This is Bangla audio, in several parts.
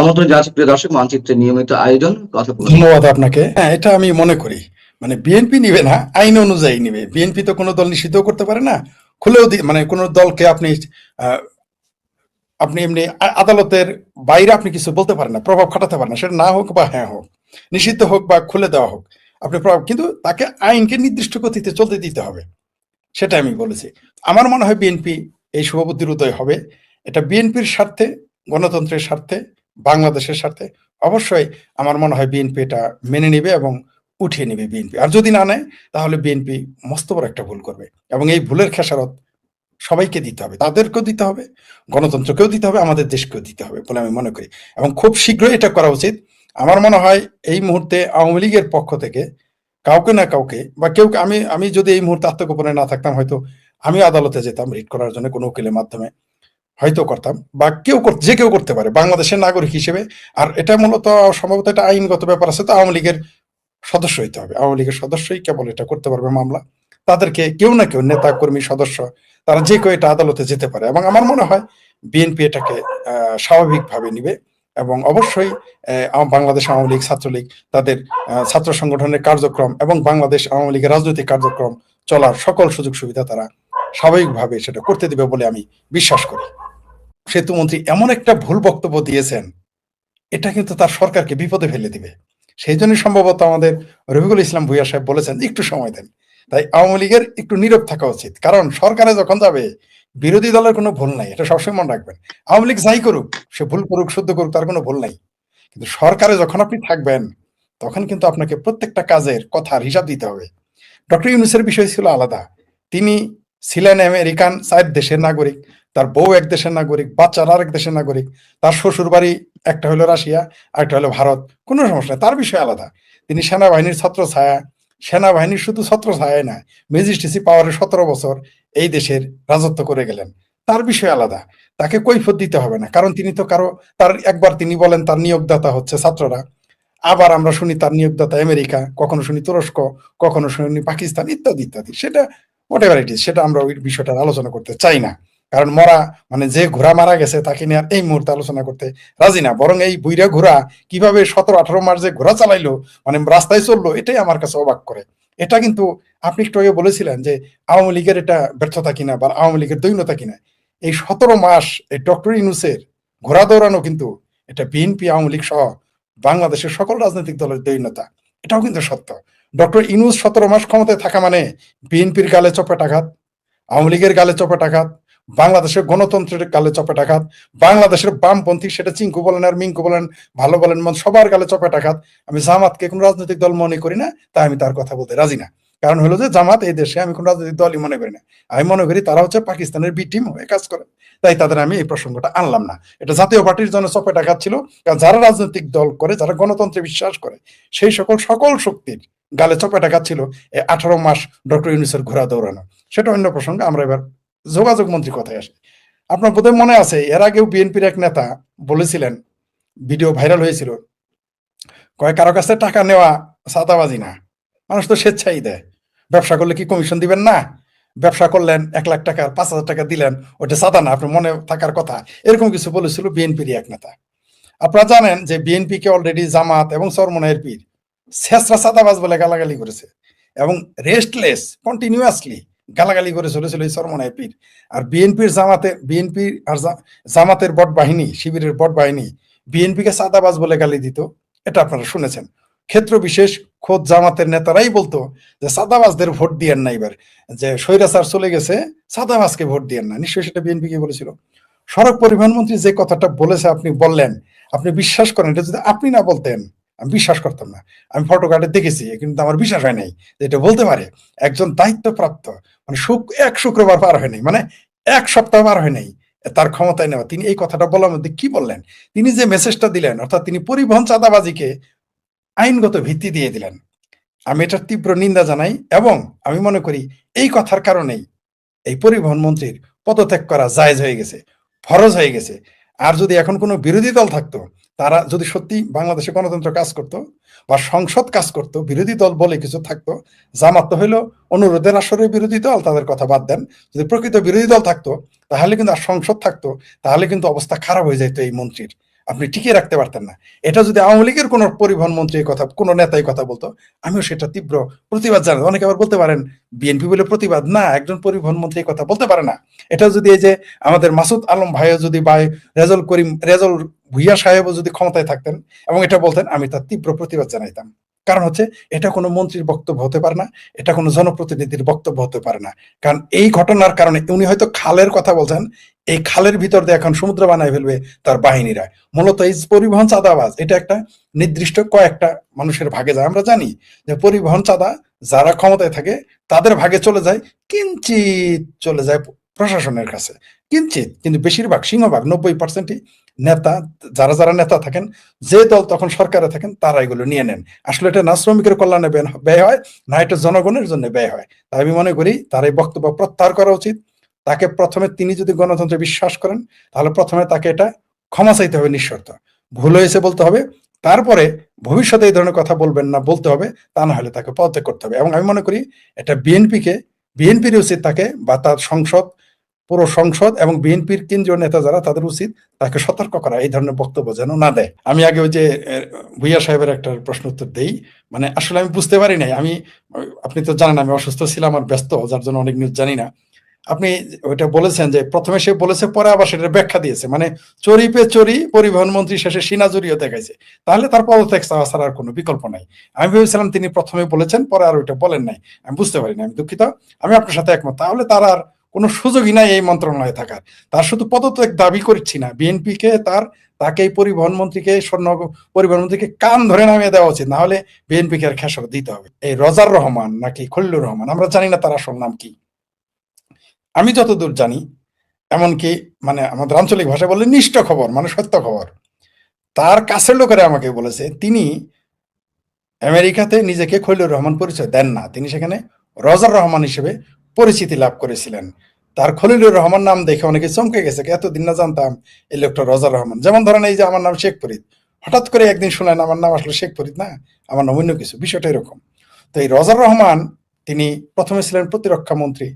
আমন্ত্রণ জানাচ্ছি প্রিয় দর্শক, মানচিত্রের নিয়মিত আয়োজন কথা বলুন। ধন্যবাদ আপনাকে। হ্যাঁ, এটা আমি মনে করি মানে বিএনপি নিবে না, আইন অনুযায়ী নিবে। বিএনপি তো কোনো দল নিষিদ্ধ করতে পারে না, খুলেও মানে কোনো দলকে আপনি আহ, আপনি এমনি আদালতের বাইরে আপনি কিছু বলতে পারেন না, প্রভাব খাটাতে পারেন না, সেটা না হোক বা হ্যাঁ হোক, নিষিদ্ধ হোক বা খুলে দেওয়া হোক, আপনি প্রভাব, কিন্তু তাকে আইনকে নির্দিষ্ট গতিতে চলতে দিতে হবে, সেটা আমি বলেছি। আমার মনে হয় বিএনপি এই শুভবুদ্ধির উদয় হবে। এটা বিএনপির স্বার্থে, গণতন্ত্রের স্বার্থে, বাংলাদেশের স্বার্থে। অবশ্যই আমার মনে হয় বিএনপি এটা মেনে নেবে এবং উঠিয়ে নেবে বিএনপি। আর যদি না নেয় তাহলে বিএনপি মস্ত বড় একটা ভুল করবে, এবং এই ভুলের খেসারত সবাইকে দিতে হবে, তাদেরকেও দিতে হবে, গণতন্ত্রকেও দিতে হবে, আমাদের দেশকেও দিতে হবে বলে আমি মনে করি। এবং খুব শীঘ্রই এটা করা উচিত। আমার মনে হয় এই মুহূর্তে আওয়ামী লীগের পক্ষ থেকে কাউকে না কাউকে বা কেউ, আমি আমি যদি এই মুহূর্তে আত্মগোপনে না থাকতাম, হয়তো আমি আদালতে যেতাম রিট করার জন্য কোনো উকিলের মাধ্যমে, হয়তো করতাম, বা যে কেউ করতে পারে বাংলাদেশের নাগরিক হিসেবে। আর এটা মূলত সম্ভবত একটা আইনগত ব্যাপার আছে, তো আওয়ামী লীগের সদস্য হইতে হবে, আওয়ামী লীগের সদস্যই কেবল এটা করতে পারবে মামলা। তাদেরকে কেউ না কেউ, নেতা কর্মী সদস্য, তারা যে কেউ এটা আদালতে যেতে পারে, এবং আমার মনে হয় বিএনপি এটাকে স্বাভাবিকভাবে নিবে। এবং অবশ্যই বাংলাদেশ আওয়ামী লীগ, ছাত্রলীগ, তাদের ছাত্র সংগঠনের কার্যক্রম এবং বাংলাদেশ আওয়ামী লীগের রাজনৈতিক কার্যক্রম চলার সকল সুযোগ সুবিধা তারা স্বাভাবিকভাবে সেটা করতে দিবে বলে আমি বিশ্বাস করি। সেতুমন্ত্রী এমন একটা ভুল বক্তব্য দিয়েছেন, এটা কিন্তু তার সরকারকে বিপদে ফেলে দিবে। সেই জন্য সম্ভবত আমাদের রফিকুল ইসলাম ভূঁইয়া সাহেব বলেছেন একটু সময় দেন। তাই আওয়ামী লীগের একটু নীরব থাকা উচিত, কারণ সরকারে যখন যাবে বিরোধী দলের কোনো ভুল নাই, এটা সবসময় মনে রাখবেন। আওয়ামী লীগ যাই করুক, সে ভুল করুক শুদ্ধ করুক, তার কোনো ভুল নাই, কিন্তু সরকারে যখন আপনি থাকবেন তখন কিন্তু আপনাকে প্রত্যেকটা কাজের কথার হিসাব দিতে হবে। ডক্টর ইউনূসের বিষয় ছিল আলাদা। তিনি ছিলেন আমেরিকান ৪ দেশের নাগরিক, তার বউ এক দেশের নাগরিক, বাচ্চারা আরেক দেশের নাগরিক, তার শ্বশুর বাড়ি একটা হলো রাশিয়া, আরেকটা হলো ভারত, কোনো সমস্যা নেই, তার বিষয় আলাদা। তিনি সেনাবাহিনীর ছত্র ছায়া, সেনাবাহিনীর শুধু ছত্র ছায় না, ম্যাজিস্ট্রেসি পাওয়ারে ১৭ বছর এই দেশের রাজত্ব করে গেলেন, তার বিষয় আলাদা। তাকে কৈফিয়ত দিতে হবে না, কারণ তিনি তো কারো, তার একবার তিনি বলেন তার নিয়োগদাতা হচ্ছে ছাত্ররা, আবার আমরা শুনি তার নিয়োগদাতা আমেরিকা, কখনো শুনি তুরস্ক, কখনো শুনি পাকিস্তান, ইত্যাদি ইত্যাদি। সেটা হোয়াটএভার ইট ইজ, সেটা আমরা ওই বিষয়টা আলোচনা করতে চাই না। কারণ মরা মানে যে ঘোড়া মারা গেছে তাকে নিয়ে আর এই মুহূর্তে আলোচনা করতে রাজি না, বরং এই বুইরা ঘোড়া কিভাবে ১৭-১৮ মাস যে ঘোড়া চালাইলো, মানে রাস্তায় চললো, এটাই আমার কাছে অবাক করে। এটা কিন্তু আপনি একটু আগে বলেছিলেন যে আওয়ামী লীগের এটা ব্যর্থতা কিনা বা আওয়ামী লীগের দৈন্যতা কিনা। এই ১৭ মাস এই ডক্টর ইউনূসের ঘোড়া দৌড়ানো কিন্তু এটা বিএনপি, আওয়ামী লীগ সহ বাংলাদেশের সকল রাজনৈতিক দলের দৈন্যতা, এটাও কিন্তু সত্য। ডক্টর ইউনূস ১৭ মাস ক্ষমতায় থাকা মানে বিএনপির গালে চপেটাঘাত, আওয়ামী লীগের গালে চপেটাঘাত, বাংলাদেশের গণতন্ত্রের গালে চপেটাঘাত, বাংলাদেশের বামপন্থী, সেটা চিঙ্কু বলেন আর মিঙ্কু বলেন, ভালো বলেন, সবার গালে চপেটাঘাত। আমি জামাতকে কোন রাজনৈতিক দল মনে করি না, তাই আমি তার কথা বলতে রাজি না। কারণ হলো যে জামাত এই দেশে আমি কোন রাজনৈতিক দলই মনে করি না। আমি মনে করি তারা হচ্ছে পাকিস্তানের বি টিম হয়ে কাজ করে, তাই তাদের আমি এই প্রসঙ্গটা আনলাম না। এটা জাতীয় পার্টির জন্য চপেটাঘাত ছিল, কারণ যারা রাজনৈতিক দল করে, যারা গণতন্ত্রে বিশ্বাস করে, সেই সকল শক্তির গালে চপেটাঘাত ছিল এই ১৮ মাস ডক্টর ইউনূসের ঘোড়া দৌড়ানো। সেটা অন্য প্রসঙ্গ। আমরা এবার যোগাযোগ মন্ত্রীর কথায় আসি। আপনার বোধহয় মনে আছে, এর আগেও বিএনপির এক নেতা বলেছিলেন, ভিডিও ভাইরাল হয়েছিল, কয় কারো কাছে টাকা নেওয়া চাঁদাবাজি না, মানুষ তো স্বেচ্ছাই দেয়। ব্যবসা করলে কি কমিশন দিবেন না? ব্যবসা করলেন ১ লাখ টাকার ৫,০০০ টাকা দিলেন, ওটা চাঁদা না, আপনার মনে থাকার কথা। এরকম কিছু বলেছিল বিএনপির এক নেতা। আপনারা জানেন যে বিএনপি কে অলরেডি জামাত এবং চরমনাইয়ের পীর ছেঁচড়া চাঁদাবাজ বলে গালাগালি করেছে, এবং রেস্টলেস কন্টিনিউয়াসলি গালাগালি করে চলেছিল এই চরমনাইয়ের পীর। আর বিএনপি আর জামাতের বট বাহিনী, শিবিরের বট বাহিনী বিএনপিকে চাঁদাবাজ বলে গালি দিত, এটা আপনারা শুনেছেন। ক্ষেত্র বিশেষ খোদ জামাতের নেতারাই বলতো যে চাঁদাবাজদের ভোট দিয়েন না, এবার যে স্বৈরাচার চলে গেছে, চাঁদাবাজকে ভোট দিয়েন না। নিশ্চয়ই সেটা বিএনপি কে বলেছিল। সড়ক পরিবহন মন্ত্রী যে কথাটা বলেছে, আপনি বললেন, আপনি বিশ্বাস করেন, এটা যদি আপনি না বলতেন আমি বিশ্বাস করতাম না। আমি ফটো কার্ডে দেখেছি, কিন্তু আমার বিশ্বাস হয় নাই যে এটা বলতে পারে একজন দায়িত্বপ্রাপ্ত, মানে এক শুক্রবার পার হয় নাই, মানে ১ সপ্তাহ পার হয় নাই তার ক্ষমতায় নেওয়া, তিনি এই কথাটা বলার মধ্যে কি বললেন? তিনি যে মেসেজটা দিলেন, অর্থাৎ তিনি পরিবহন চাঁদাবাজিকে আইনগত ভিত্তি দিয়ে দিলেন। আমি এটার তীব্র নিন্দা জানাই, এবং আমি মনে করি এই কথার কারণেই এই পরিবহন মন্ত্রীর পদত্যাগ করা জায়েজ হয়ে গেছে, ফরজ হয়ে গেছে। আর যদি এখন কোনো বিরোধী দল থাকতো, তারা যদি সত্যি বাংলাদেশে গণতন্ত্র কাজ করতো বা সংসদ কাজ করতো, বিরোধী দল বলে কিছু থাকতো, জামাত তো হইলো অনুরোধের আসরে বিরোধী দল, তাদের কথা বাদ দেন, যদি প্রকৃত বিরোধী দল থাকতো তাহলে কিন্তু, আর সংসদ থাকতো, তাহলে কিন্তু অবস্থা খারাপ হয়ে যেত এই মন্ত্রীর। আপনি টিকিয়ে রাখতে পারতেন না। এটা যদি আওয়ামী লীগের কোনো পরিবহন মন্ত্রী এই কথা, কোনো নেতাই কথা বলতো, আমিও সেটা তীব্র প্রতিবাদ জানাই। অনেকে আবার বলতে পারেন বিএনপি বলে প্রতিবাদ না, একজন পরিবহন মন্ত্রী এই কথা বলতে পারে না। এটা যদি এই যে আমাদের মাসুদ আলম ভাইও যদি বা রেজল ভুইয়া সাহেবও যদি ক্ষমতায় থাকতেন এবং এটা বলতেন, আমি তার তীব্র প্রতিবাদ জানাইতাম। কারণ হচ্ছে এটা কোনো মন্ত্রীর বক্তব্য হতে পারে না, এটা কোনো জনপ্রতিনিধির বক্তব্য হতে পারে না। কারণ এই ঘটনার কারণে উনি হয়তো খালের কথা বলছেন, এই খালের ভিতর দিয়ে এখন সমুদ্র বানায় ফেলবে তার বাহিনীরা। মূলত এই পরিবহন চাঁদাবাজ এটা একটা নির্দিষ্ট কয়েকটা মানুষের ভাগে যায়। আমরা জানি যে পরিবহন চাঁদা যারা ক্ষমতায় থাকে তাদের ভাগে চলে যায়, কিঞ্চিত চলে যায় প্রশাসনের কাছে, কিঞ্চিত। কিন্তু বেশিরভাগ, সিংহভাগ 90%ই নেতা, যারা যারা নেতা থাকেন, যে দল তখন সরকারে থাকেন, তারা এগুলো নিয়ে নেন। আসলে এটা না শ্রমিকের কল্যাণে ব্যয় হয়, না এটা জনগণের জন্য ব্যয় হয়। তাই আমি মনে করি তার এই বক্তব্য প্রত্যাহার করা উচিত। তাকে প্রথমে, তিনি যদি গণতন্ত্রে বিশ্বাস করেন, তাহলে প্রথমে তাকে এটা ক্ষমা চাইতে হবে নিঃশর্ত, ভুল হয়েছে বলতে হবে। তারপরে ভবিষ্যতে এই ধরনের কথা বলবেন না বলতে হবে, তা না হলে তাকে পদত্যাগ করতে হবে। এবং আমি মনে করি এটা বিএনপির উচিত তাকে, বা তার সংসদ, পুরো সংসদ এবং বিএনপির কেন্দ্রীয় নেতা যারা, তাদের উচিত তাকে সতর্ক করা, এই ধরনের বক্তব্য যেন না দেয়। আমি আগে ওই যে ভুইয়া সাহেবের একটা প্রশ্ন উত্তর দেই। মানে আসলে আমি বুঝতে পারি নাই, আপনি তো জানেন আমি অসুস্থ ছিলাম আর ব্যস্ত, যার জন্য অনেক নিউজ জানি না। আপনি ওইটা বলেছেন যে প্রথমে সে বলেছে, পরে আবার সেটা ব্যাখ্যা দিয়েছে, মানে চড়ি পে চড়ি পরিবহন মন্ত্রী শেষে সিনা জড়িয়ে দেখাইছে, তাহলে তার পদত্যাগ চাওয়া ছাড়া আর কোনো বিকল্প নাই। আমি ভেবেছিলাম তিনি প্রথমে বলেছেন, পরে আর ওইটা বলেন নাই। আমি বুঝতে পারিনি, আমি দুঃখিত। আমি আপনার সাথে একমত, তাহলে তার আর কোনো সুযোগই নাই এই মন্ত্রণালয়ে থাকার। তার শুধু পদত্যাগ দাবি করছি না, বিএনপিকে তাকে এই পরিবহন মন্ত্রীকে কান ধরে নামিয়ে দেওয়া উচিত, না হলে বিএনপিকে আর খেসারত দিতে হবে। এই রজার রহমান নাকি খলিলুর রহমান, আমরা জানি না তার আসল নাম কি। আমি যতদূর জানি, এমনকি মানে আমাদের আঞ্চলিক ভাষায় বললে নিষ্ঠ খবর, মানে সত্য খবর, তার কাছের লোকেরা আমাকে বলেছে তিনি আমেরিকাতে নিজেকে খলিলুর রহমান পরিচয় দেন না, তিনি সেখানে রজার রহমান হিসেবে পরিচিতি লাভ করেছিলেন। তার খলিলুর রহমান নাম দেখে অনেকে চমকে গেছে, এতদিন না জানতাম এই লোকটা রজার রহমান। যেমন ধরেন এই যে আমার নাম শেখ ফরিদ, হঠাৎ করে একদিন শুনলেন আমার নাম আসলে শেখ ফরিদ না, আমার নাম অন্য কিছু, বিষয়টা এরকম। তো এই রজার রহমান তিনি প্রথমে ছিলেন প্রতিরক্ষা মন্ত্রী,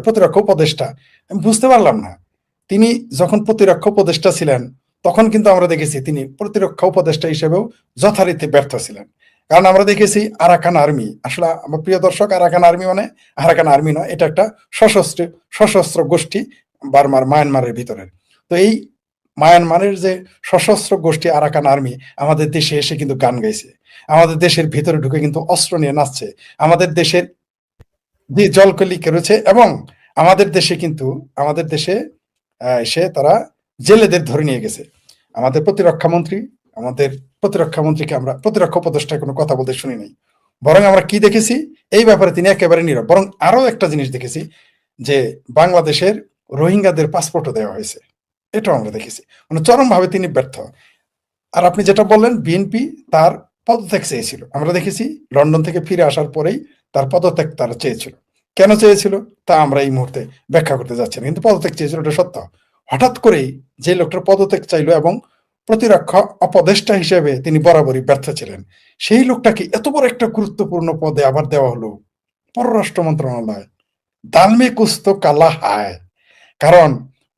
প্রতিরক্ষা উপদেষ্টা। আমি বুঝতে পারলাম না, তিনি যখন প্রতিরক্ষা উপদেষ্টা ছিলেন তখন কিন্তু আমরা দেখেছি তিনি প্রতিরক্ষা উপদেষ্টা হিসেবেও যথারীতি ব্যর্থ ছিলেন। কারণ আমরা দেখেছি আরাকান আর্মি, আসলে আমার প্রিয় দর্শক, আরাকান আর্মি মানে আরাকান আর্মি নয়, এটা একটা সশস্ত্র গোষ্ঠী মায়ানমারের ভিতরের। তো এই মায়ানমারের যে সশস্ত্র গোষ্ঠী আরাকান আর্মি আমাদের দেশে এসে কিন্তু গান গাইছে, আমাদের দেশের ভিতরে ঢুকে কিন্তু অস্ত্র নিয়ে নাচছে, আমাদের দেশের যে জলকলি করেছে, এবং আমাদের দেশে এসে তারা জেলেদের ধরে নিয়ে গেছে। আমাদের প্রতিরক্ষা মন্ত্রীকে আমরা প্রতিরক্ষা উপদেষ্টায় কোনো কথা বলতে শুনি নাই। বরং আমরা কি দেখেছি এই ব্যাপারে তিনি একেবারে নীরব। বরং আরো একটা জিনিস দেখেছি যে বাংলাদেশের রোহিঙ্গাদের পাসপোর্টও দেওয়া হয়েছে, এটাও আমরা দেখেছি। মানে চরমভাবে তিনি ব্যর্থ। আর আপনি যেটা বললেন বিএনপি তার পদত্যাগ চেয়েছিল, আমরা দেখেছি লন্ডন থেকে ফিরে আসার পরেই তার পদত্যাগ তারা চেয়েছিল। কেন চেয়েছিল তা আমরা এই মুহূর্তে ব্যাখ্যা করতে যাচ্ছি না, কিন্তু পদত্যাগ চেয়েছিল, এটা সত্য। হঠাৎ করেই যে লোকটার পদত্যাগ চাইলো এবং প্রতিরক্ষা উপদেষ্টা হিসেবে তিনি বরাবরই ব্যর্থ ছিলেন, সেই লোকটাকে এত বড় একটা গুরুত্বপূর্ণ পদে আবার দেওয়া হলো, পররাষ্ট্র মন্ত্রণালয়। দালমে কুস্তো কালা হায়। কারণ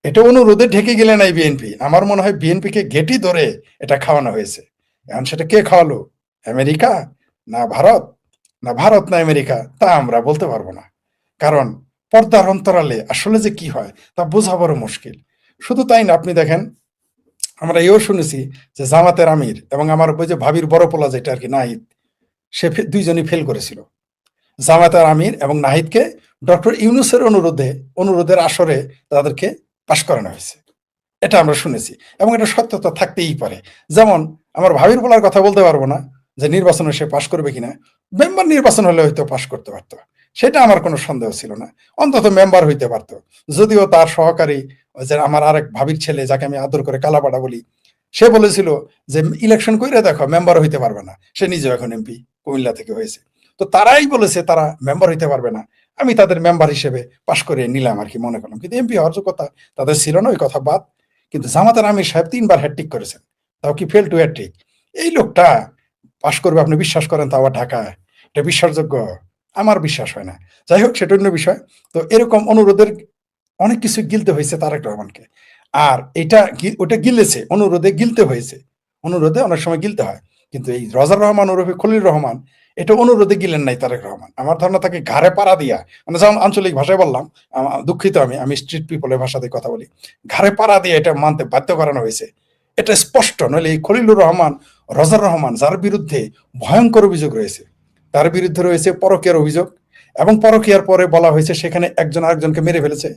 এটা অনুরোধে ঢেকে গেলে নাই বিএনপি, আমার মনে হয় বিএনপিকে ঘেটি ধরে এটা খাওয়ানো হয়েছে। এখন সেটা কে খাওয়ালো, আমেরিকা না ভারত, না আমেরিকা, তা আমরা বলতে পারবো না। কারণ পর্দার অন্তরালে আসলে যে কি হয় তা বোঝা বড় মুশকিল। শুধু তাই না, আপনি দেখেন আমরা এও শুনেছি যে জামাতের আমির এবং আমার ওই যে ভাবির বড় পোলা যেটা আর কি নাহিদ, সে দুইজনই ফেল করেছিল। জামাতের আমির এবং নাহিদকে ডক্টর ইউনূসের অনুরোধের আসরে তাদেরকে পাশ করানো হয়েছে, এটা আমরা শুনেছি। এবং এটা সত্যতা থাকতেই পারে। যেমন আমার ভাবির বলার কথা বলতে পারবো না যে নির্বাচনে সে পাশ করবে কিনা, মেম্বার নির্বাচন হলে হয়তো পাশ করতে পারতো, সেটা আমার কোনো সন্দেহ ছিল না, অন্তত মেম্বার হইতে পারতো। যদিও তার সহকারী, যে আমার আরেক ভাবির ছেলে যাকে আমি আদর করে কালাপাড়া বলি, সে বলেছিল যে ইলেকশন করে দেখো মেম্বার হইতে পারবে না, সে নিজেও এখন এমপি কুমিল্লা থেকে হয়েছে। তো তারাই বলেছে তারা মেম্বার হইতে পারবে না, আমি তাদের মেম্বার হিসেবে পাশ করে নিলাম আর কি, মনে করলাম। কিন্তু এমপি হওয়ার যোগ্যতা তাদের ছিল না, ওই কথা বাদ। কিন্তু জামাতের আমির সাহেব 3বার হ্যাট্রিক করেছেন, তাও কি ফেল টু হ্যাট্রিক। এই লোকটা পাশ করবে আপনি বিশ্বাস করেন, তা আবার ঢাকায়, এটা বিশ্বাসযোগ্য? আমার বিশ্বাস হয় না। যাই হোক, সেটা অন্য বিষয়। তো এরকম অনুরোধের অনেক কিছু গিলতে হয়েছে তারেক রহমানকে। আর ওটা গিলেছে, অনুরোধে গিলতে হয়েছে, অনুরোধে অনেক সময় গিলতে হয়। কিন্তু এই রজার রহমান ওরফে খলিল রহমান এটা অনুরোধে গিলেন নাই তারেক রহমান। আমার ধারণা তাকে ঘাড়ে পাড়া দিয়া, মানে যেমন আঞ্চলিক ভাষায় বললাম, দুঃখিত, আমি স্ট্রিট পিপলের ভাষাতে কথা বলি, ঘাড়ে পাড়া দিয়ে এটা মানতে বাধ্য করানো হয়েছে। এটা স্পষ্ট, নইলে এই খলিলুর রহমান, রজার রহমান, যার বিরুদ্ধে ভয়ঙ্কর অভিযোগ রয়েছে, তার বিরুদ্ধে রয়েছে পরকীয়ার অভিযোগ, এবং পরকীয়ার পরে বলা হয়েছে সেখানে একজন আরেকজনকে মেরে ফেলেছে,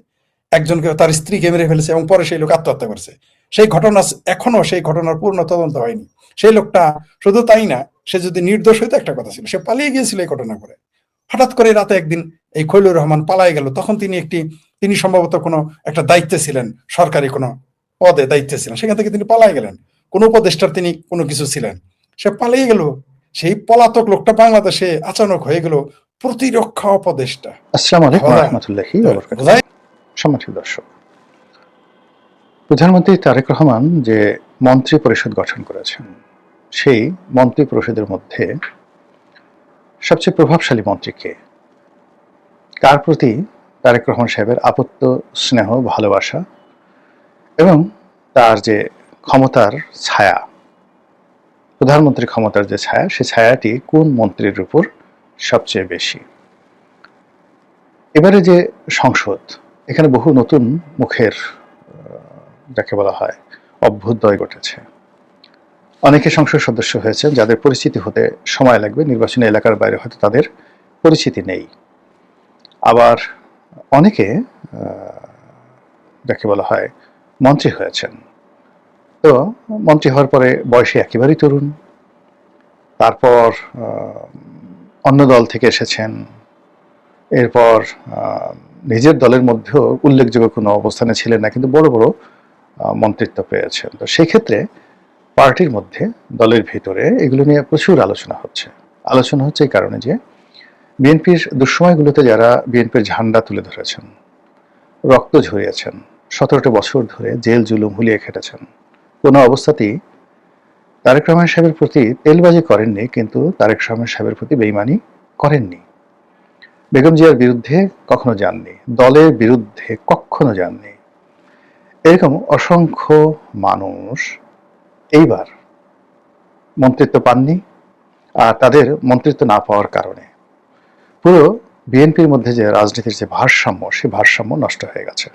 একজনকে, তার স্ত্রীকে মেরে ফেলেছে, এবং পরে সেই লোক আত্মহত্যা করছে। সেই ঘটনা এখনো, সেই ঘটনার পূর্ণ তদন্ত হয়নি। সেই লোকটা শুধু তাই না, সে যদি নির্দোষ হইতো একটা কথা ছিল, সে পালিয়ে গিয়েছিল এই ঘটনা করে। হঠাৎ করে রাতে একদিন এই খলিলুর রহমান পালাই গেল। তখন তিনি সম্ভবত কোনো একটা দায়িত্বে ছিলেন, সরকারি কোনো পদে দায়িত্বে ছিলেন, সেখান থেকে তিনি পালাই গেলেন। কোনো উপদেষ্টার তিনি কোনো কিছু ছিলেন, সে পালিয়ে গেল। সেই পলাতক লোকটা বাংলাদেশে আচানক হয়ে গেল প্রতিরক্ষা উপদেষ্টা। আসসালামু আলাইকুম ওয়া রাহমাতুল্লাহি ওয়া বারাকাতুহু। সম্মানিত দর্শক, প্রধানমন্ত্রী তারেক রহমান যে মন্ত্রী পরিষদ গঠন করেছেন, সেই মন্ত্রী পরিষদের মধ্যে সবচেয়ে প্রভাবশালী মন্ত্রী কে? কার প্রতি তারেক রহমান সাহেবের আপত্ত স্নেহ, ভালোবাসা এবং তার যে ক্ষমতার ছায়া, প্রধানমন্ত্রী ক্ষমতার যে ছায়া, সেই ছায়াটি কোন মন্ত্রীর উপর সবচেয়ে বেশি? এবারে যে সংসদ, এখানে বহু নতুন মুখের যাকে বলা হয় অভ্যুদয় ঘটেছে। অনেকে সংসদ সদস্য হয়েছেন যাদের পরিচিতি হতে সময় লাগবে, নির্বাচনী এলাকার বাইরে হয়তো তাদের পরিচিতি নেই। আবার অনেকে যাকে বলা হয় মন্ত্রী হয়েছেন, তো মন্ত্রী হওয়ার পরে বয়সে একেবারেই তরুণ, তারপর অন্য দল থেকে এসেছেন, এরপর নিজের দলের মধ্যেও উল্লেখযোগ্য কোনো অবস্থানে ছিলেন না, কিন্তু বড় বড় মন্ত্রিত্ব পেয়েছেন। তো সেক্ষেত্রে পার্টির মধ্যে, দলের ভিতরে এগুলো নিয়ে প্রচুর আলোচনা হচ্ছে এই কারণে যে বিএনপির দুঃসময়গুলোতে যারা বিএনপির ঝান্ডা তুলে ধরেছেন, রক্ত ঝরিয়েছেন, 17টা বছর ধরে জেল জুলুম হুলিয়ে খেটেছেন, কোনো অবস্থাতেই তারেক রহমান সাহেবের প্রতি তেলবাজি করেননি, কিন্তু তারেক রহমান সাহেবের প্রতি বেইমানি করেননি। বেগম জিয়ার বিরুদ্ধে কখনো যাননি, দলের বিরুদ্ধে কখনো যাননি। এরকম অসংখ্য মানুষ এইবার মন্ত্রিত্ব পাননি, আর তাদের মন্ত্রিত্ব না পাওয়ার কারণে পুরো বিএনপির মধ্যে যে রাজনীতির যে ভারসাম্য, সেই ভারসাম্য নষ্ট হয়ে গেছে।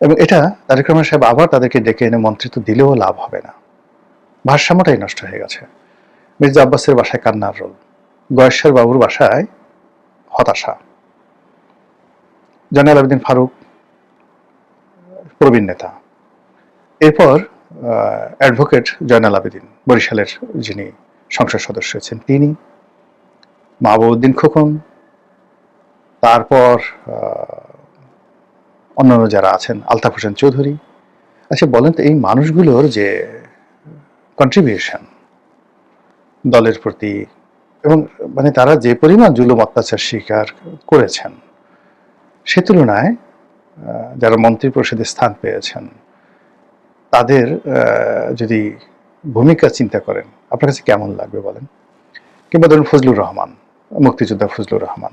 এবং এটা তারেক রহমান সাহেব আবার তাদেরকে ডেকে এনে মন্ত্রিত্ব দিলেও লাভ হবে না, ভারসাম্যটাই নষ্ট হয়ে গেছে। মির্জা আব্বাসের বাসায় কান্নার রোল, গয়েশ্বর বাবুর বাসায় হতাশা, জয়নাল আবেদিন ফারুক প্রবীণ নেতা, এরপর অ্যাডভোকেট জয়নাল আবেদিন বরিশালের যিনি সংসদ সদস্য হয়েছেন তিনি, মাহবুবউদ্দিন খোকন, তারপর অন্যান্য যারা আছেন, আলতাফ হোসেন চৌধুরী। আচ্ছা বলেন তো, এই মানুষগুলোর যে কন্ট্রিবিউশন দলের প্রতি, এবং মানে তারা যে পরিমাণ জুলুম অত্যাচার স্বীকার করেছেন, সে তুলনায় যারা মন্ত্রী পরিষদে স্থান পেয়েছেন তাদের যদি ভূমিকা চিন্তা করেন, আপনার কাছে কেমন লাগবে বলেন? কিংবা ধরুন ফজলুর রহমান, মুক্তিযোদ্ধা ফজলুর রহমান,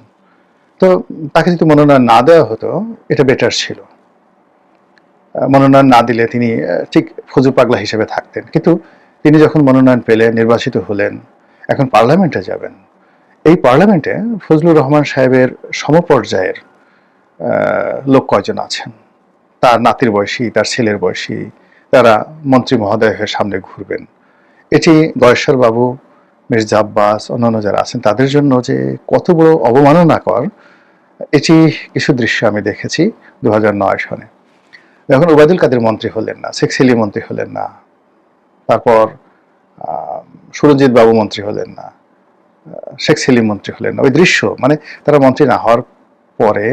তো তাকে যদি মনোনয়ন না দেওয়া হতো এটা বেটার ছিল। মনোনয়ন না দিলে তিনি ঠিক ফজু পাগলা হিসেবে থাকতেন, কিন্তু তিনি যখন মনোনয়ন পেলেন, নির্বাচিত হলেন, এখন পার্লামেন্টে যাবেন। এই পার্লামেন্টে ফজলুর রহমান সাহেবের সমপর্যায়ের লোক কয়জন আছেন? তার নাতির বয়সী, তার ছেলের বয়সী, তারা মন্ত্রী মহোদয় হয়ে সামনে ঘুরবেন। এটি গয়েশ্বর বাবু, মির্জা আব্বাস, অন্যান্য যারা আছেন তাদের জন্য যে কত বড় অবমাননাকর, এটি কিছু দৃশ্য আমি দেখেছি 2009 সনে, যখন ওবায়দুল কাদের মন্ত্রী হলেন না, শেখ সেলিম মন্ত্রী হলেন না, তারপর সুরজিৎ বাবু মন্ত্রী হলেন না, শেখ সেলিম মন্ত্রী হলেন না। ওই দৃশ্য, মানে তারা মন্ত্রী না হওয়ার পরে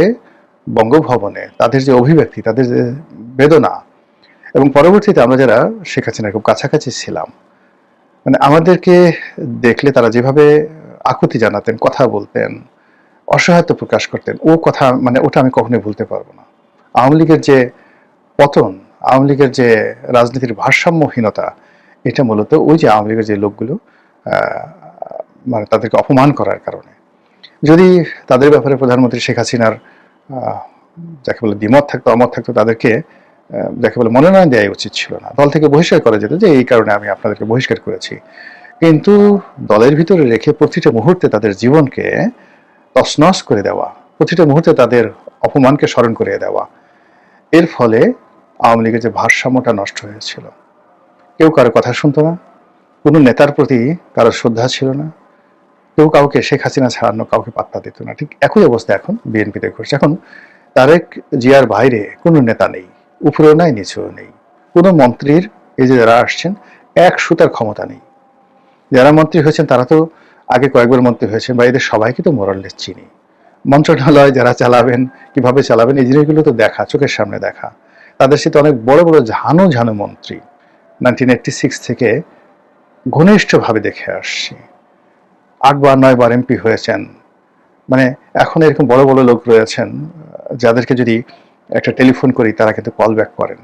বঙ্গভবনে তাদের যে অভিব্যক্তি, তাদের যে বেদনা, এবং পরবর্তীতে আমরা যারা শেখ হাসিনার খুব কাছাকাছি ছিলাম, মানে আমাদেরকে দেখলে তারা যেভাবে আকুতি জানাতেন, কথা বলতেন, অসহায়ত্ব প্রকাশ করতেন, ও কথা মানে ওটা আমি কখনোই ভুলতে পারবো না। আওয়ামী লীগের যে পতন, আওয়ামী লীগের যে রাজনীতির ভারসাম্যহীনতা, এটা মূলত ওই যে আওয়ামী লীগের যে লোকগুলো মানে তাদেরকে অপমান করার কারণে। যদি তাদের ব্যাপারে প্রধানমন্ত্রী শেখ হাসিনার যাকে বলে দ্বিমত থাকতো, অমত থাকতো, তাদেরকে যাকে বলে মনোনয়ন দেওয়া উচিত ছিল না, দল থেকে বহিষ্কার করা যেত যে এই কারণে আমি আপনাদেরকে বহিষ্কার করেছি। কিন্তু দলের ভিতরে রেখে প্রতিটা মুহূর্তে তাদের জীবনকে তছনছ করে দেওয়া, প্রতিটা মুহূর্তে তাদের অপমানকে স্মরণ করিয়ে দেওয়া, এর ফলে আওয়ামী লীগের যে ভারসাম্যটা নষ্ট হয়েছিল। কেউ কারো কথা শুনতো না, কোনো নেতার প্রতি কারো শ্রদ্ধা ছিল না, কেউ কাউকে শেখ হাসিনা ছাড়ানো কাউকে পাত্তা দিত না। ঠিক একই অবস্থা এখন বিএনপিতে ঘটছে। এখন তারেক জিয়ার বাইরে কোনো নেতা নেই, উপরেও নাই নিচেও নেই। কোনো মন্ত্রীর, এই যে যারা আসছেন, এক সুতার ক্ষমতা নেই। যারা মন্ত্রী হয়েছেন তারা তো আগে কয়েকবার মন্ত্রী হয়েছেন, বা এদের সবাইকে তো মোরাললেস চিনি। মন্ত্রণালয় যারা চালাবেন, কিভাবে চালাবেন, এই জিনিসগুলো তো দেখা, চোখের সামনে দেখা। তাদের সাথে অনেক বড় বড় ঝানো ঝানো মন্ত্রী 1986 থেকে ঘনিষ্ঠভাবে দেখে আসছি। 8 বার 9 বার এমপি হয়েছেন। মানে এখন এরকম বড় বড় লোক রয়েছেন যাদেরকে যদি একটা টেলিফোন করি তারা কিন্তু কল ব্যাক করেন।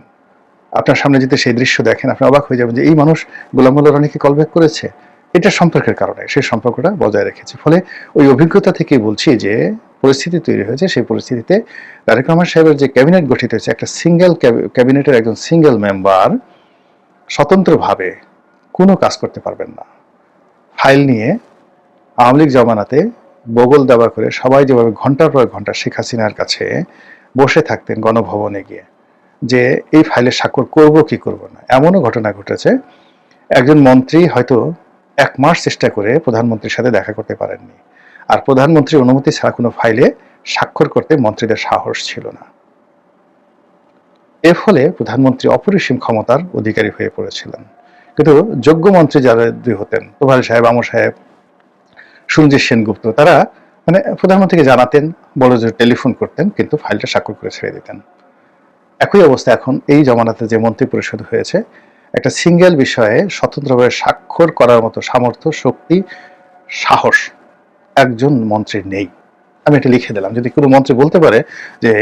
আপনার সামনে যদি সেই দৃশ্য দেখেন আপনি অবাক হয়ে যাবেন যে এই মানুষ গোলাম মোল্লা রনিকে কল ব্যাক করেছে। এটা সম্পর্কের কারণে সেই সম্পর্কটা বজায় রেখেছে। ফলে ওই অভিজ্ঞতা থেকেই বলছি যে পরিস্থিতি তৈরি হয়েছে, সেই পরিস্থিতিতে তারেক রহমান সাহেবের যে ক্যাবিনেট গঠিত হয়েছে, একটা সিঙ্গেল ক্যাবিনেটের একজন সিঙ্গেল মেম্বার স্বতন্ত্রভাবে কোনো কাজ করতে পারবেন না। ফাইল নিয়ে আওয়ামী লীগ জমানাতে বগল দাবা করে সবাই যেভাবে ঘন্টার পর ঘন্টা শেখ হাসিনার কাছে বসে থাকতেন গণভবনে গিয়ে, যে এই ফাইলে স্বাক্ষর করব কি করব না। এমনও ঘটনা ঘটেছে, একজন মন্ত্রী হয়তো 1 মাস চেষ্টা করে প্রধানমন্ত্রীর সাথে দেখা করতে পারেননি, আর প্রধানমন্ত্রীর অনুমতি ছাড়া কোনো ফাইলে স্বাক্ষর করতে মন্ত্রীদের সাহস ছিল না। এর ফলে প্রধানমন্ত্রী অপরিসীম ক্ষমতার অধিকারী হয়ে পড়েছিলেন। কিন্তু যোগ্য মন্ত্রী যারা দুই হতেন, তোভাল সাহেব, আমর সাহেব, সঞ্জিত সেনগুপ্ত, তারা মানে প্রধানমন্ত্রীকে জানাতেন, বড় জোর টেলিফোন করতেন, কিন্তু ফাইলটা স্বাক্ষর করে ছেড়ে দিতেন। একই অবস্থা এখন এই জমানাতে যে মন্ত্রী পরিষদ হয়েছে, একটা সিঙ্গেল বিষয়ে স্বতন্ত্রভাবে স্বাক্ষর করার মতো সামর্থ্য, শক্তি, সাহস একজন মন্ত্রীর নেই। আমি এটা লিখে দিলাম। যদি কোনো মন্ত্রী বলতে পারে যে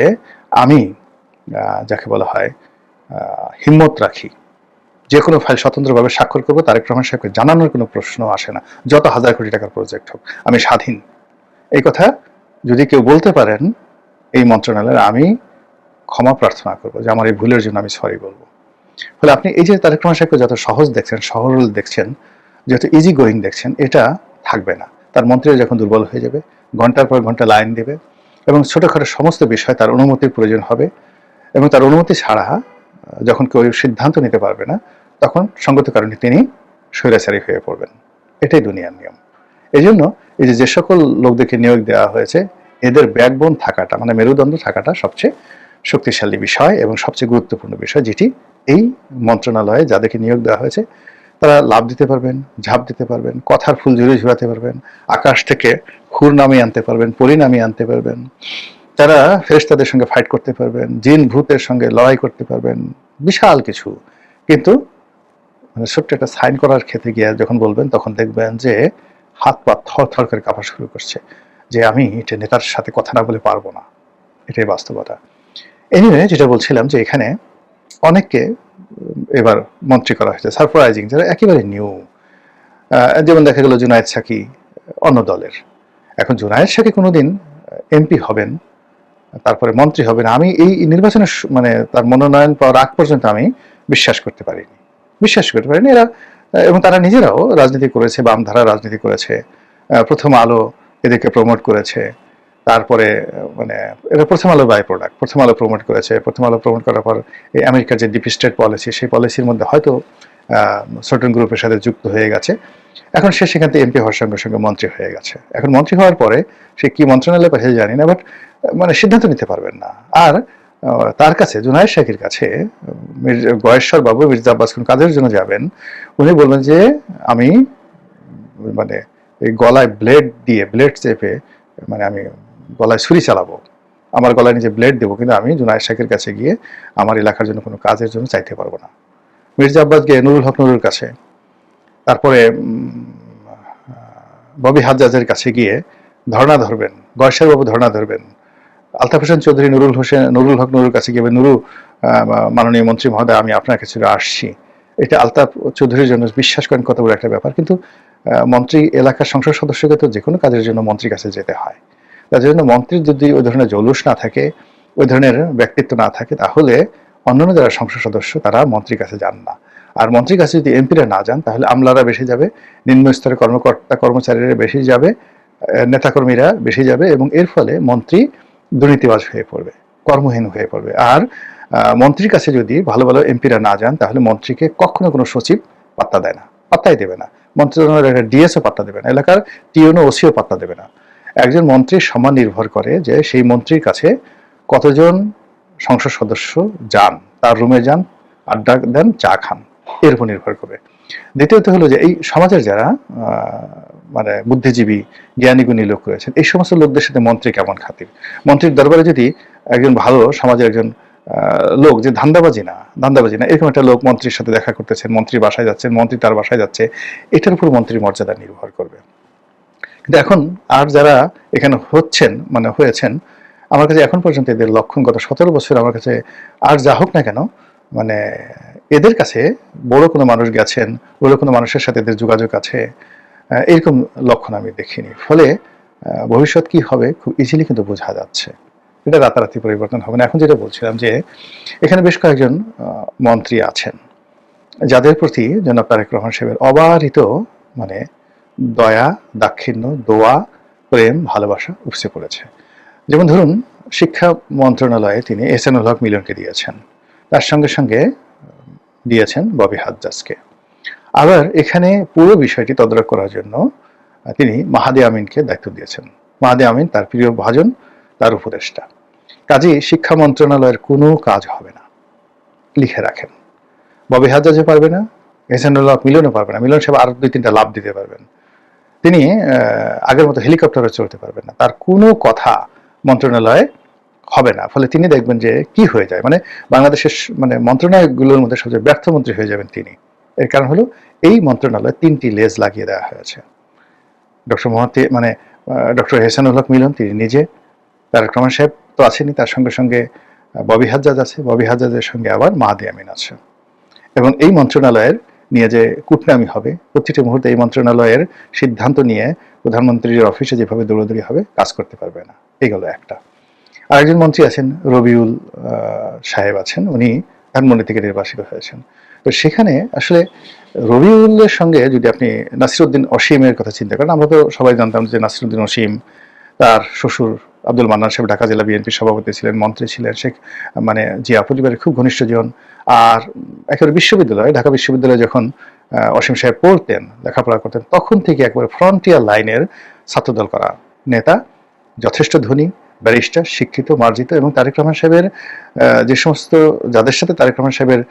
আমি যাকে বলা হয় হিম্মত রাখি, যে কোনো ফাইল স্বতন্ত্রভাবে স্বাক্ষর করবো, তারেক রহমান সাহেবকে জানানোর কোনো প্রশ্ন আসে না, যত হাজার কোটি টাকার প্রজেক্ট হোক, আমি স্বাধীন। এই কথা যদি কেউ বলতে পারেন এই মন্ত্রণালয়ের, আমি ক্ষমা প্রার্থনা করবো, যে আমার এই ভুলের জন্য আমি সরি বলবো। ফলে আপনি এই যে তারেক রহমান সাহেবকে যত সহজ দেখছেন, সরল দেখছেন, যত ইজি গোয়িং দেখছেন, এটা থাকবে না। তার মন্ত্রীরা যখন দুর্বল হয়ে যাবে, ঘন্টার পর ঘন্টা লাইন দেবে, এবং ছোটখাটো সমস্ত বিষয় তার অনুমতির প্রয়োজন হবে, এবং তার অনুমতি ছাড়া যখন কেউ সিদ্ধান্ত নিতে পারবে না, তখন সঙ্গত কারণে তিনি স্বৈরাচারী হয়ে পড়বেন। এটাই দুনিয়ার নিয়ম। এই জন্য এই যে সকল লোকদেরকে নিয়োগ দেওয়া হয়েছে, এদের ব্যাকবোন থাকাটা, মানে মেরুদণ্ড থাকাটা সবচেয়ে শক্তিশালী বিষয় এবং সবচেয়ে গুরুত্বপূর্ণ বিষয়, যেটি এই মন্ত্রণালয়ে যাদেরকে নিয়োগ দেওয়া হয়েছে তারা লাভ দিতে পারবেন, ঝাঁপ দিতে পারবেন, কথার ফুল ঝুড়ে ঝুরাতে পারবেন, আকাশ থেকে হুর নামিয়ে আনতে পারবেন, পরি নামিয়ে আনতে পারবেন, তারা ফেরেশতাদের সঙ্গে ফাইট করতে পারবেন, জিন ভূতের সঙ্গে লড়াই করতে পারবেন, বিশাল কিছু। কিন্তু মানে ছোট্ট একটা সাইন করার ক্ষেত্রে গিয়ে যখন বলবেন, তখন দেখবেন যে হাত পা থর থর করে কাঁপা শুরু করছে, যে আমি এটা নেতার সাথে কথা না বলে পারবো না। এটাই বাস্তবতা। এনিওয়ে, যেটা বলছিলাম যে এখানে অনেককে এবার মন্ত্রী করা হয়েছে, সারপ্রাইজিং, যারা একেবারে নিউ। যেমন দেখা গেল জুনায়েদ সাকি অন্য দলের। এখন জুনায়েদ সাকি কোনোদিন এমপি হবেন, তারপরে মন্ত্রী হবেন, আমি এই নির্বাচনের মানে তার মনোনয়ন পাওয়ার আগ পর্যন্ত আমি বিশ্বাস করতে পারিনি। এরা, এবং তারা নিজেরাও রাজনীতি করেছে, বামধারা রাজনীতি করেছে, প্রথম আলো এদেরকে প্রমোট করেছে, তারপরে মানে এরা প্রথম আলো বাই প্রোডাক্ট, প্রথম আলো প্রমোট করেছে। প্রথম আলো প্রমোট করার পর এই আমেরিকার যে ডিপ স্টেট পলিসি, সেই পলিসির মধ্যে হয়তো সার্টেন গ্রুপের সাথে যুক্ত হয়ে গেছে। এখন সে সেখান থেকে এমপি হওয়ার সঙ্গে সঙ্গে মন্ত্রী হয়ে গেছে। এখন মন্ত্রী হওয়ার পরে সে কি মন্ত্রণালয় পাঠিয়ে জানি না, বাট মানে সিদ্ধান্ত নিতে পারবেন না। আর তার কাছে, জুনায়েদ সাকির কাছে গয়েশ্বর বাবু, মির্জা আব্বাস খান কাদের জন্য যাবেন, উনি বলবেন যে আমি মানে এই গলায় ব্লেড চেপে, মানে আমি গলায় ছুরি চালাবো, আমার গলায় নিজে ব্লেড দেবো, কিন্তু আমি জুনায়েদ সাকির কাছে গিয়ে আমার এলাকার জন্য কোনো কাজের জন্য চাইতে পারবো না। মির্জা আব্বাস গিয়ে নুরুল হক নুরুর কাছে, তারপরে ববি হাজ্জাজের কাছে গিয়ে ধর্ণা ধরবেন, গয়েশ্বর বাবু ধর্ণা ধরবেন, আলতাফ হোসেন চৌধুরী নুরুল হক নুরুর কাছে গিয়ে, নুরু মাননীয় মন্ত্রী মহোদয়, আমি আপনার কাছে আসছি। এটা আলতাফ চৌধুরীর জন্য বিশ্বাস করেন কত বড় একটা ব্যাপার। কিন্তু মন্ত্রী এলাকার সংসদ সদস্যকে তো যে কোনো কাজের জন্য মন্ত্রীর কাছে যেতে হয়। তার জন্য মন্ত্রীর যদি ওই ধরনের জৌলুস না থাকে, ওই ধরনের ব্যক্তিত্ব না থাকে, তাহলে অন্যান্য যারা সংসদ সদস্য তারা মন্ত্রীর কাছে যান না। আর মন্ত্রীর কাছে যদি এমপিরা না যান তাহলে আমলারা বেশি যাবে, নিম্ন স্তরের কর্মকর্তা কর্মচারীরা বেশি যাবে, নেতাকর্মীরা বেশি যাবে, এবং এর ফলে মন্ত্রী দুর্নীতিবাজ হয়ে পড়বে, কর্মহীন হয়ে পড়বে। আর মন্ত্রীর কাছে যদি ভালো ভালো এমপিরা না যান তাহলে মন্ত্রীকে কখনো কোনো সচিব পাত্তা দেয় না, পাত্তাই দেবে না। মন্ত্রণালয়ের একটা ডিএসও পাত্তা দেবে না, এলাকার টিওনো ওসিও পাত্তা দেবে না। একজন মন্ত্রীর সম্মান নির্ভর করে যে সেই মন্ত্রীর কাছে কতজন সংসদ সদস্য যান, তার রুমে যান, আড্ডা দেন, চা খান, এর উপর নির্ভর করবে। দ্বিতীয়ত হলো যে এই সমাজের যারা মানে বুদ্ধিজীবী জ্ঞানী গুণী লোক রয়েছেন, এই সমস্ত লোকদের সাথে মন্ত্রী কেমন খাতির। মন্ত্রীর দরবারে যদি একজন ভালো সমাজের একজন লোক, যে ধান্দাবাজি না এরকম একটা লোক মন্ত্রীর সাথে দেখা করতেছেন, মন্ত্রীর বাসায় যাচ্ছেন, মন্ত্রী তার বাসায় যাচ্ছে, এটার উপর মন্ত্রীর মর্যাদা নির্ভর করবে। কিন্তু এখন আর যারা এখানে হয়েছেন, আমার কাছে এখন পর্যন্ত এদের লক্ষণ গত 17 বছর আমার কাছে আর যা হোক না কেন, মানে এদের কাছে বড় কোনো মানুষ গেছেন, বড় কোনো মানুষের সাথে এদের যোগাযোগ আছে, এরকম লক্ষণ আমি দেখিনি। ফলে ভবিষ্যৎ কি হবে খুব ইজিলি কিন্তু বোঝা যাচ্ছে, এটা রাতারাতি পরিবর্তন হবে না। এখন যেটা বলছিলাম যে এখানে বেশ কয়েকজন মন্ত্রী আছেন যাদের প্রতি জনাব তারেক রহমান সাহেবের অবারিত মানে দয়া, দাক্ষিণ্য, দোয়া, প্রেম, ভালোবাসা উপচে পড়েছে। যেমন ধরুন, শিক্ষা মন্ত্রণালয়ে তিনি এহসানুল হক মিলনকে দিয়েছেন, তার সঙ্গে সঙ্গে দিয়েছেন ববি হাজ্জাজকে। আবার এখানে পুরো বিষয়টি তদারক করার জন্য তিনি মাহাদি আমিনকে দায়িত্ব দিয়েছেন। মাহাদি আমিন তার প্রিয় ভাজন, তার উপদেষ্টা। কাজেই শিক্ষা মন্ত্রণালয়ের কোনো কাজ হবে না, লিখে রাখেন। ববি হাজ্জাজও পারবে না, এহসানুল হক মিলনও পারবে না। মিলন সাহেব আরো 2-3টা লাভ দিতে পারবেন, তিনি আগের মতো হেলিকপ্টারে চলতে পারবেন না, তার কোনো কথা মন্ত্রণালয়ে হবে না। ফলে তিনি দেখবেন যে কি হয়ে যায়, মানে বাংলাদেশের মানে মন্ত্রণালয়গুলোর মধ্যে সবচেয়ে ব্যর্থ মন্ত্রী হয়ে যাবেন তিনি। এর কারণ হলো এই মন্ত্রণালয়ে 3টি লেজ লাগিয়ে দেওয়া হয়েছে। ডক্টর এহসানুল হক মিলন তিনি নিজে, তারেক রহমান সাহেব তো আছেনই, তার সঙ্গে সঙ্গে ববি হাজ্জাজ আছে, ববি হাজ্জাজের সঙ্গে আবার মাহাদি আমিন আছে। এবং এই মন্ত্রণালয়ের নিয়ে যে কূটনামি হবে, প্রতিটি মুহূর্তে এই মন্ত্রণালয়ের সিদ্ধান্ত নিয়ে প্রধানমন্ত্রীর অফিসে যেভাবে দৌড়াদৌড়ি হবে, কাজ করতে পারবে না। এগুলো একটা। আরেকজন মন্ত্রী আছেন, রবিউল সাহেব আছেন, উনি ধানমন্ডি থেকে নির্বাচিত হয়েছেন। তো সেখানে আসলে রবিউলের সঙ্গে যদি আপনি নাসিরউদ্দিন অসীমের কথা চিন্তা করেন, আমরা তো সবাই জানতাম যে নাসিরউদ্দিন অসীম, তার শ্বশুর আব্দুল মান্নান সাহেব ঢাকা জেলা বিএনপির সভাপতি ছিলেন, মন্ত্রী ছিলেন, সে মানে জিয়া পরিবারের খুব ঘনিষ্ঠ জন। আর একেবারে ঢাকা বিশ্ববিদ্যালয়ে যখন অসীম সাহেব পড়তেন, লেখাপড়া করতেন, তখন থেকে একবারে ফ্রন্টিয়ার লাইনের ছাত্রদল করা নেতা, যথেষ্ট ধনী, ব্যারিস্টার, শিক্ষিত, মার্জিত। এবং তারেক রহমান সাহেবের যাদের সাথে তারেক রহমান সাহেবের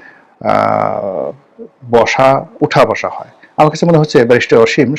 উঠা বসা হয়, আমার কাছে মনে হচ্ছে ব্যারিস্টার অসীম